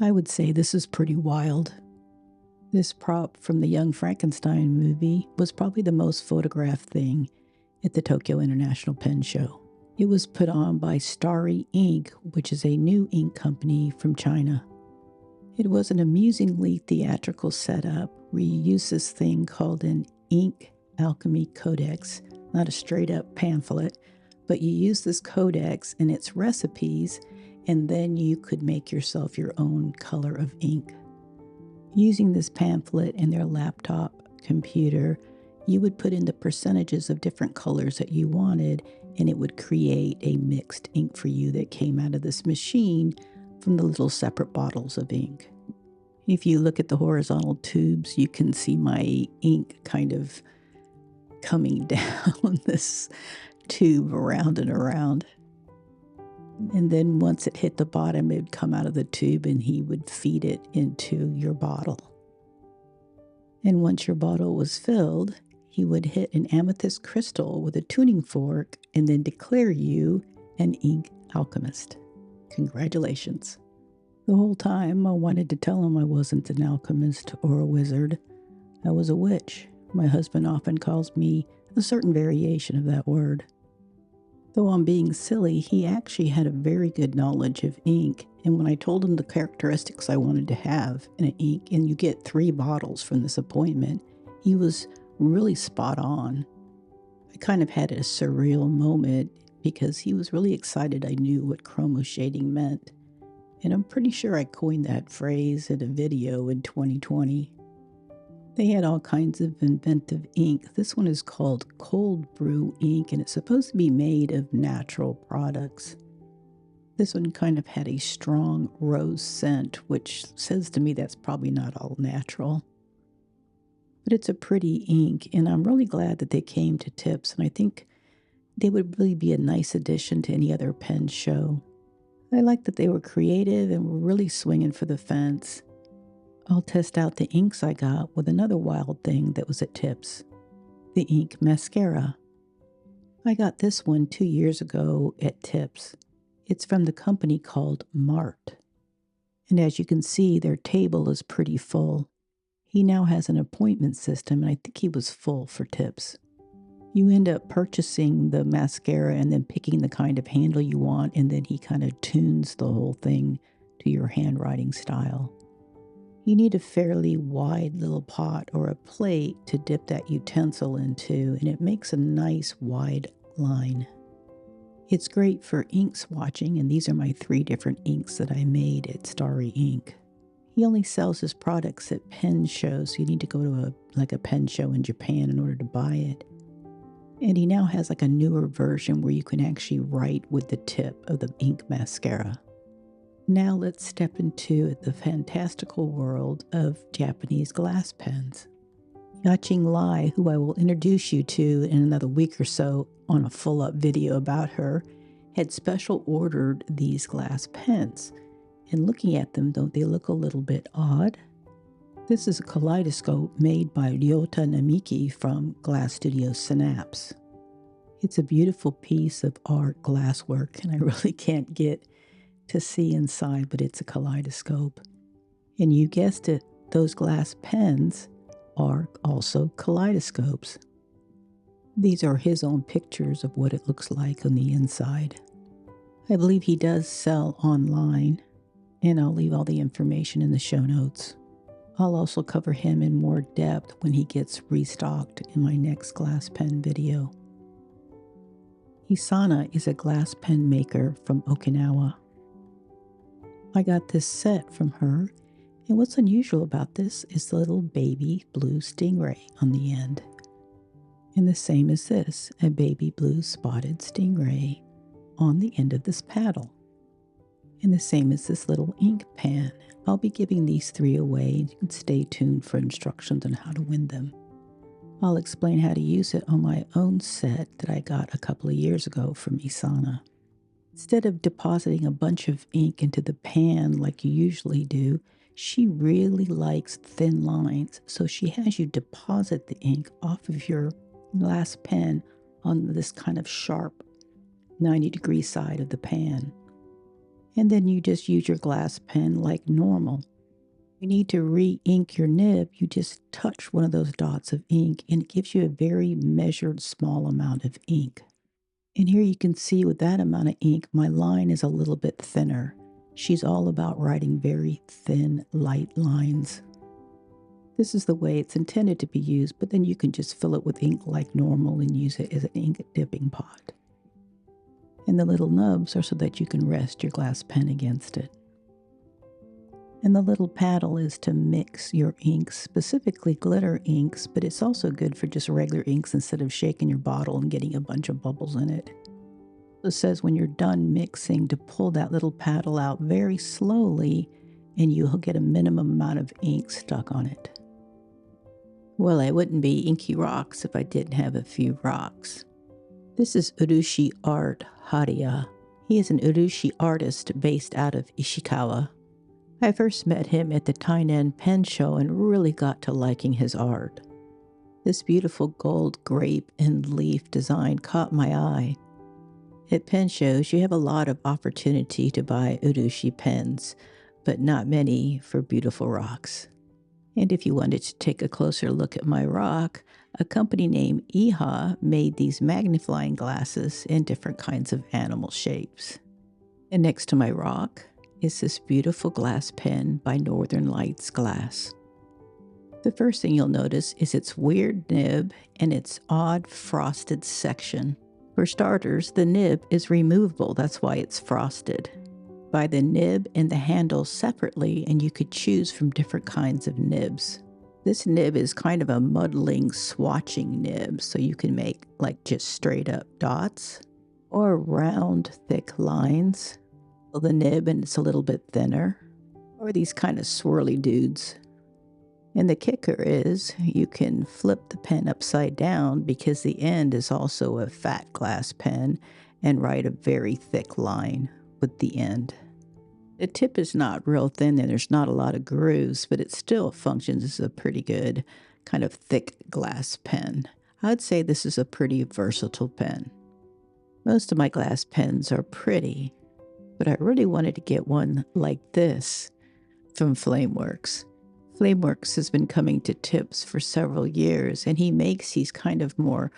I would say this is pretty wild. This prop from the Young Frankenstein movie was probably the most photographed thing at the Tokyo International Pen Show. It was put on by Starry Ink, which is a new ink company from China. It was an amusingly theatrical setup where you use this thing called an ink alchemy codex, not a straight up pamphlet, but you use this codex and its recipes, and then you could make yourself your own color of ink. Using this pamphlet in their laptop computer, you would put in the percentages of different colors that you wanted, and it would create a mixed ink for you that came out of this machine from the little separate bottles of ink. If you look at the horizontal tubes, you can see my ink kind of coming down this tube around and around. And then once it hit the bottom, it would come out of the tube and he would feed it into your bottle. And once your bottle was filled, he would hit an amethyst crystal with a tuning fork and then declare you an ink alchemist. Congratulations. The whole time I wanted to tell him I wasn't an alchemist or a wizard. I was a witch. My husband often calls me a certain variation of that word. Though I'm being silly, he actually had a very good knowledge of ink, and when I told him the characteristics I wanted to have in an ink, and you get 3 bottles from this appointment, he was really spot on. I kind of had a surreal moment because he was really excited I knew what chromo shading meant, and I'm pretty sure I coined that phrase in a video in 2020. They had all kinds of inventive ink. This one is called cold brew ink, and it's supposed to be made of natural products. This one kind of had a strong rose scent, which says to me that's probably not all natural. But it's a pretty ink, and I'm really glad that they came to Tips, and I think they would really be a nice addition to any other pen show. I like that they were creative and were really swinging for the fence. I'll test out the inks I got with another wild thing that was at Tips, the ink mascara. I got this one 2 years ago at Tips. It's from the company called Mart. And as you can see, their table is pretty full. He now has an appointment system, and I think he was full for Tips. You end up purchasing the mascara and then picking the kind of handle you want, and then he kind of tunes the whole thing to your handwriting style. You need a fairly wide little pot or a plate to dip that utensil into, and it makes a nice wide line. It's great for ink swatching, and these are my 3 different inks that I made at Starry Ink. He only sells his products at pen shows, so you need to go to a pen show in Japan in order to buy it. And he now has like a newer version where you can actually write with the tip of the ink mascara. Now let's step into the fantastical world of Japanese glass pens. Yaching Lai, who I will introduce you to in another week or so on a full-up video about her, had special ordered these glass pens. And looking at them, don't they look a little bit odd? This is a kaleidoscope made by Ryota Namiki from Glass Studio Synapse. It's a beautiful piece of art glasswork, and I really can't get to see inside, but it's a kaleidoscope. And you guessed it, those glass pens are also kaleidoscopes. These are his own pictures of what it looks like on the inside. I believe he does sell online, and I'll leave all the information in the show notes. I'll also cover him in more depth when he gets restocked in my next glass pen video. Isana is a glass pen maker from Okinawa. I got this set from her, and what's unusual about this is the little baby blue stingray on the end. And the same as this, a baby blue spotted stingray on the end of this paddle. And the same as this little ink pan. I'll be giving these 3 away, and you can stay tuned for instructions on how to win them. I'll explain how to use it on my own set that I got a couple of years ago from Isana. Instead of depositing a bunch of ink into the pan like you usually do, she really likes thin lines, so she has you deposit the ink off of your glass pen on this kind of sharp 90-degree side of the pan. And then you just use your glass pen like normal. You need to re-ink your nib, you just touch one of those dots of ink and it gives you a very measured small amount of ink. And here you can see with that amount of ink, my line is a little bit thinner. She's all about writing very thin, light lines. This is the way it's intended to be used, but then you can just fill it with ink like normal and use it as an ink dipping pot. And the little nubs are so that you can rest your glass pen against it. And the little paddle is to mix your inks, specifically glitter inks, but it's also good for just regular inks instead of shaking your bottle and getting a bunch of bubbles in it. It says when you're done mixing to pull that little paddle out very slowly and you'll get a minimum amount of ink stuck on it. Well, I wouldn't be Inky Rocks if I didn't have a few rocks. This is Urushi Art Hariya. He is an Urushi artist based out of Ishikawa. I first met him at the Tainan Pen Show and really got to liking his art. This beautiful gold grape and leaf design caught my eye. At pen shows, you have a lot of opportunity to buy Urushi pens, but not many for beautiful rocks. And if you wanted to take a closer look at my rock, a company named Iha made these magnifying glasses in different kinds of animal shapes. And next to my rock is this beautiful glass pen by Northern Lights Glass. The first thing you'll notice is its weird nib and its odd frosted section. For starters, the nib is removable, that's why it's frosted. Buy the nib and the handle separately and you could choose from different kinds of nibs. This nib is kind of a muddling, swatching nib, so you can make like just straight up dots or round, thick lines. The nib and it's a little bit thinner, or these kind of swirly dudes. And the kicker is you can flip the pen upside down because the end is also a fat glass pen and write a very thick line with the end. The tip is not real thin and there's not a lot of grooves, but it still functions as a pretty good kind of thick glass pen. I'd say this is a pretty versatile pen. Most of my glass pens are pretty, but I really wanted to get one like this from Flameworks. Flameworks has been coming to Tips for several years, and he makes these kind of more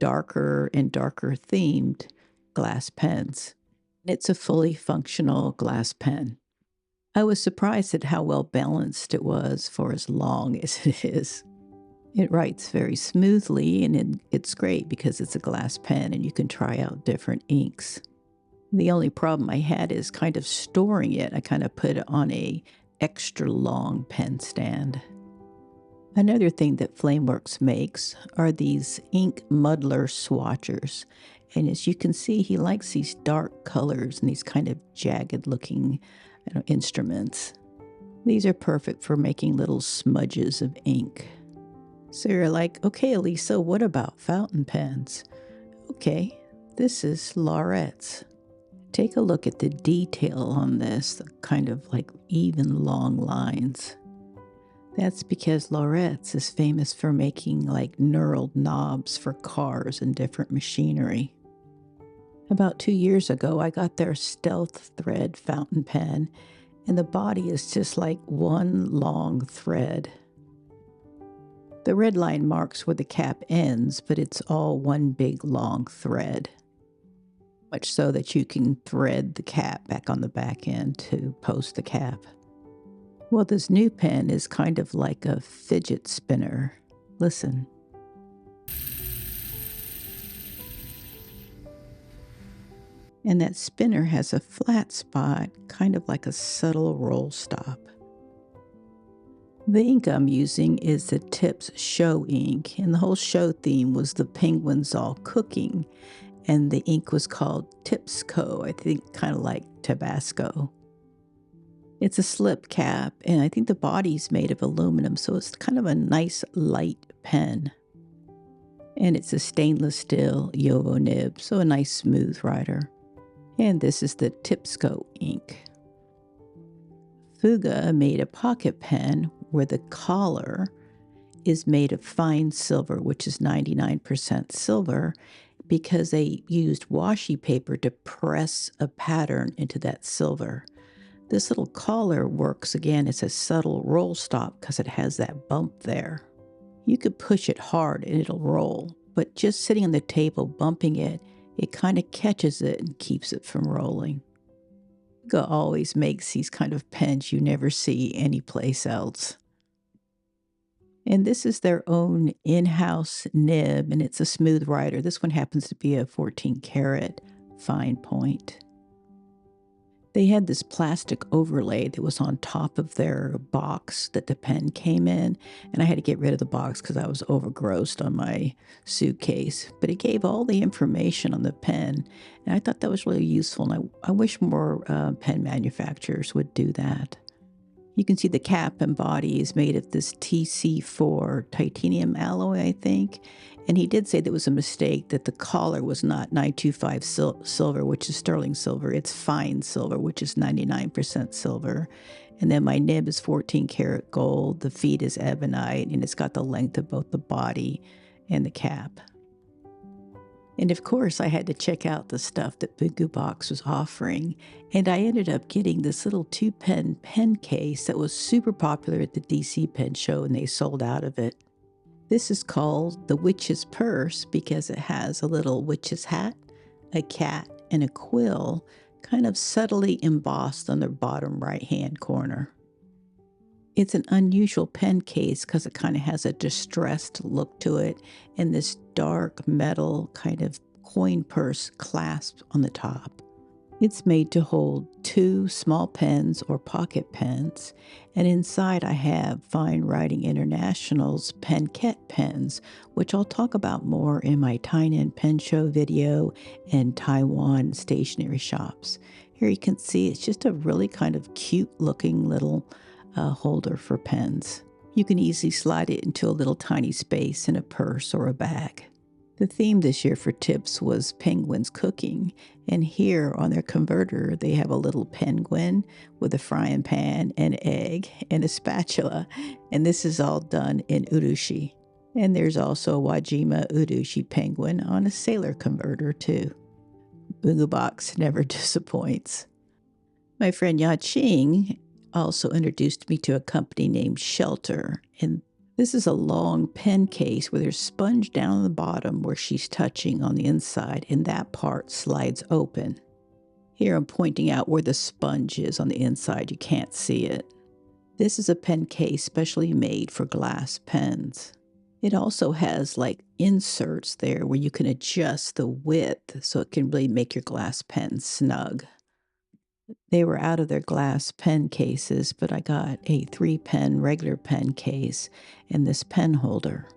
darker and darker themed glass pens. It's a fully functional glass pen. I was surprised at how well balanced it was for as long as it is. It writes very smoothly, and it's great because it's a glass pen and you can try out different inks. The only problem I had is kind of storing it. I kind of put it on a extra long pen stand. Another thing that Flameworks makes are these ink muddler swatchers. And as you can see, he likes these dark colors and these kind of jagged looking instruments. These are perfect for making little smudges of ink. So you're like, okay, Elisa, what about fountain pens? Okay, this is Laurett's. Take a look at the detail on this, the kind of like even long lines. That's because Laurett's is famous for making like knurled knobs for cars and different machinery. About 2 years ago, I got their stealth thread fountain pen, and the body is just like one long thread. The red line marks where the cap ends, but it's all one big long thread. Much so that you can thread the cap back on the back end to post the cap. Well, this new pen is kind of like a fidget spinner. Listen. And that spinner has a flat spot, kind of like a subtle roll stop. The ink I'm using is the Tips show ink, and the whole show theme was the penguins all cooking. And the ink was called Tipsco, I think kind of like Tabasco. It's a slip cap, and I think the body's made of aluminum, so it's kind of a nice light pen. And it's a stainless steel Yovo nib, so a nice smooth writer. And this is the Tipsco ink. Fuga made a pocket pen where the collar is made of fine silver, which is 99% silver, because they used washi paper to press a pattern into that silver. This little collar works again as a subtle roll stop because it has that bump there. You could push it hard and it'll roll, but just sitting on the table bumping it, it kind of catches it and keeps it from rolling. Fuga always makes these kind of pens you never see anyplace else. And this is their own in-house nib, and it's a smooth writer. This one happens to be a 14 karat fine point. They had this plastic overlay that was on top of their box that the pen came in, and I had to get rid of the box because I was overgrossed on my suitcase. But it gave all the information on the pen, and I thought that was really useful, and I wish more pen manufacturers would do that. You can see the cap and body is made of this TC4 titanium alloy, I think. And he did say there was a mistake that the collar was not 925 silver, which is sterling silver. It's fine silver, which is 99% silver. And then my nib is 14 karat gold. The feet is ebonite, and it's got the length of both the body and the cap. And of course, I had to check out the stuff that BUNGUBOX was offering, and I ended up getting this little 2-pen pen case that was super popular at the DC Pen Show, and they sold out of it. This is called the Witch's Purse because it has a little witch's hat, a cat, and a quill kind of subtly embossed on the bottom right-hand corner. It's an unusual pen case because it kind of has a distressed look to it and this dark metal kind of coin purse clasp on the top. It's made to hold 2 small pens or pocket pens, and inside I have Fine Writing International's Penket pens, which I'll talk about more in my Tainan Pen Show video and Taiwan stationery shops. Here you can see it's just a really kind of cute looking little holder for pens. You can easily slide it into a little tiny space in a purse or a bag. The theme this year for tips was penguins cooking, and here on their converter they have a little penguin with a frying pan, an egg, and a spatula, and this is all done in Urushi. And there's also a Wajima Urushi penguin on a sailor converter too. BUNGUBOX never disappoints. My friend Ya-Ching also introduced me to a company named Shelter, and this is a long pen case where there's sponge down the bottom where she's touching on the inside, and that part slides open. Here I'm pointing out where the sponge is on the inside. You can't see it. This is a pen case specially made for glass pens. It also has like inserts there where you can adjust the width so it can really make your glass pen snug. They were out of their glass pen cases, but I got a 3-pen regular pen case and this pen holder.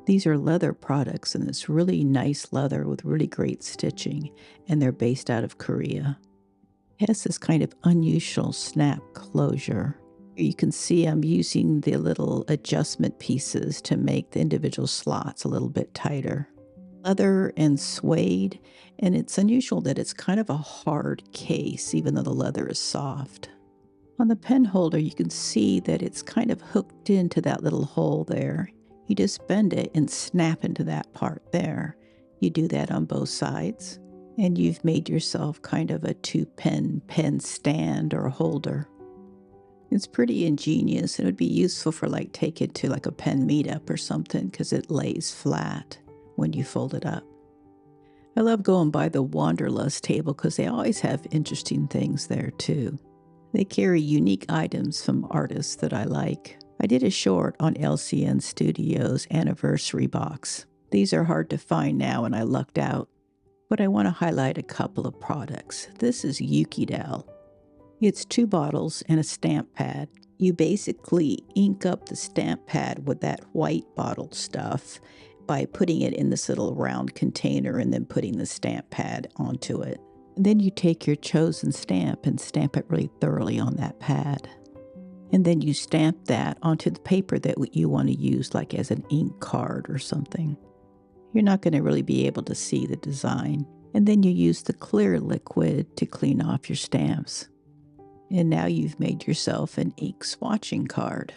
These are leather products, and it's really nice leather with really great stitching, and they're based out of Korea. It has this kind of unusual snap closure. You can see I'm using the little adjustment pieces to make the individual slots a little bit tighter. Leather and suede, and it's unusual that it's kind of a hard case even though the leather is soft. On the pen holder you can see that it's kind of hooked into that little hole there. You just bend it and snap into that part there. You do that on both sides, and you've made yourself kind of a 2-pen pen stand or holder. It's pretty ingenious. It would be useful for like take it to like a pen meetup or something because it lays flat when you fold it up. I love going by the Wanderlust table because they always have interesting things there too. They carry unique items from artists that I like. I did a short on LCN Studios anniversary box. These are hard to find now and I lucked out, but I want to highlight a couple of products. This is Ukidel. It's 2 bottles and a stamp pad. You basically ink up the stamp pad with that white bottle stuff by putting it in this little round container and then putting the stamp pad onto it. And then you take your chosen stamp and stamp it really thoroughly on that pad. And then you stamp that onto the paper that you want to use, like as an ink card or something. You're not going to really be able to see the design. And then you use the clear liquid to clean off your stamps. And now you've made yourself an ink swatching card.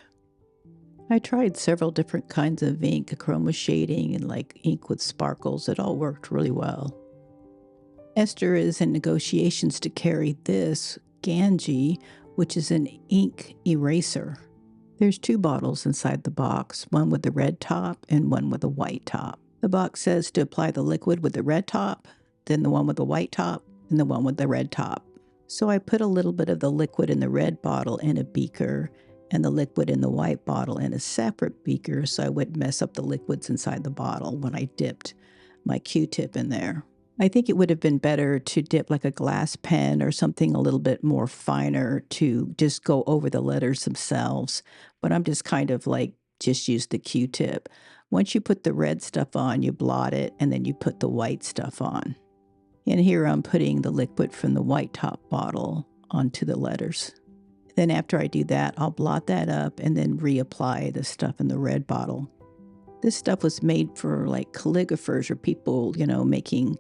I tried several different kinds of ink, chroma shading and like ink with sparkles. It all worked really well. Esther is in negotiations to carry this Gangy, which is an ink eraser. There's 2 bottles inside the box, one with the red top and one with a white top. The box says to apply the liquid with the red top, then the one with the white top, and the one with the red top. So I put a little bit of the liquid in the red bottle in a beaker and the liquid in the white bottle in a separate beaker so I wouldn't mess up the liquids inside the bottle when I dipped my Q-tip in there. I think it would have been better to dip like a glass pen or something a little bit more finer to just go over the letters themselves, but I'm just kind of like just use the Q-tip. Once you put the red stuff on, you blot it, and then you put the white stuff on. And here I'm putting the liquid from the white top bottle onto the letters. Then after I do that, I'll blot that up and then reapply the stuff in the red bottle. This stuff was made for like calligraphers or people, making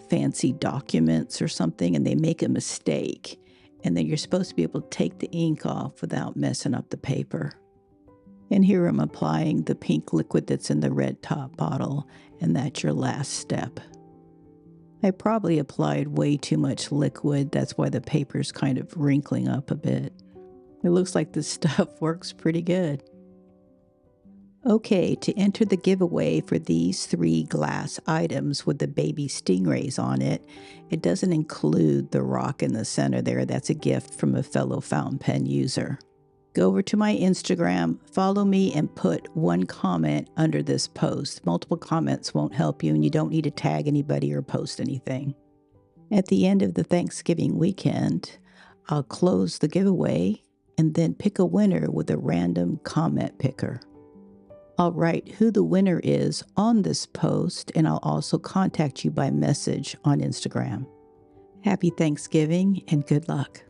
fancy documents or something, and they make a mistake. And then you're supposed to be able to take the ink off without messing up the paper. And here I'm applying the pink liquid that's in the red top bottle, and that's your last step. I probably applied way too much liquid. That's why the paper's kind of wrinkling up a bit. It looks like this stuff works pretty good. Okay, to enter the giveaway for these 3 glass items with the baby stingrays on it, it doesn't include the rock in the center there. That's a gift from a fellow fountain pen user. Go over to my Instagram, follow me, and put 1 comment under this post. Multiple comments won't help you, and you don't need to tag anybody or post anything. At the end of the Thanksgiving weekend, I'll close the giveaway and then pick a winner with a random comment picker. I'll write who the winner is on this post, and I'll also contact you by message on Instagram. Happy Thanksgiving and good luck.